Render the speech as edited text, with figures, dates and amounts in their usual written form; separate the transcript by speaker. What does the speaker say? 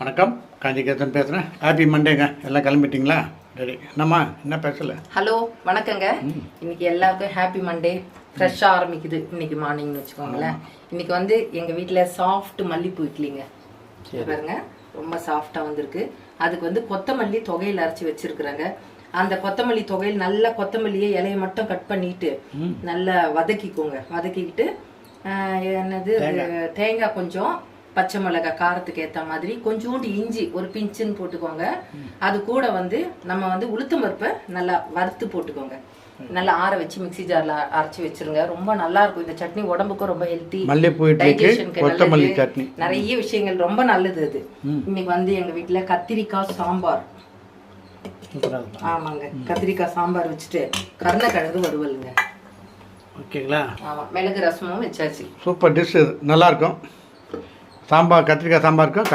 Speaker 1: வணக்கம், காஞ்சிகேசன் பேசுகிறேன். ஹாப்பி மண்டேங்க. எல்லாம் கிளம்பிட்டிங்களா? ரெடி. என்னம்மா, என்ன பேசல?
Speaker 2: ஹலோ, வணக்கங்க. இன்னைக்கு எல்லாருக்கும் ஹாப்பி மண்டே. ஃப்ரெஷ்ஷாக ஆரம்பிக்குது இன்னைக்கு மார்னிங்னு வச்சுக்கோங்களேன். இன்னைக்கு வந்து எங்கள் வீட்டில் சாஃப்ட் மல்லிப்பூ இட்லிங்க பாருங்க, ரொம்ப சாஃப்டாக வந்திருக்கு. அதுக்கு வந்து கொத்தமல்லி தொகையில் அரைச்சி வச்சிருக்குறாங்க. அந்த கொத்தமல்லி தொகையில் நல்லா கொத்தமல்லியை இலையை மட்டும் கட் பண்ணிட்டு நல்லா வதக்கிக்கோங்க. வதக்கிக்கிட்டு என்னது தேங்காய் கொஞ்சம், பச்சை மிளகாய் காரத்துக்கு ஏற்ற மாதிரி, கொஞ்சோண்டு இஞ்சி ஒரு பிஞ்சுன்னு போட்டுக்கோங்க. அது கூட வந்து நம்ம வந்து உளுத்தம் பருப்பை நல்லா வறுத்து போட்டுக்கோங்க. நல்லா ஆற வச்சு மிக்ஸி ஜார்ல அரைச்சி வச்சிருங்க. ரொம்ப நல்லா இருக்கும் இந்த சட்னி. உடம்புக்கும் ரொம்ப ஹெல்த்தி, டைஜஷனுக்கு நிறைய விஷயங்கள் ரொம்ப நல்லது அது. இன்னைக்கு வந்து எங்க வீட்டுல கத்திரிக்காய் சாம்பார். ஆமாங்க, கத்திரிக்காய் சாம்பார் வச்சுட்டு கருணக்கிழங்கு வறுவலுங்க.
Speaker 1: ஓகேங்களா?
Speaker 2: ஆமா, மிளகு ரசமும் வச்சாச்சு.
Speaker 1: Super dish. இது நல்லா இருக்கும். சாம்பார், கத்திரிக்காய் சாம்பாருக்கும்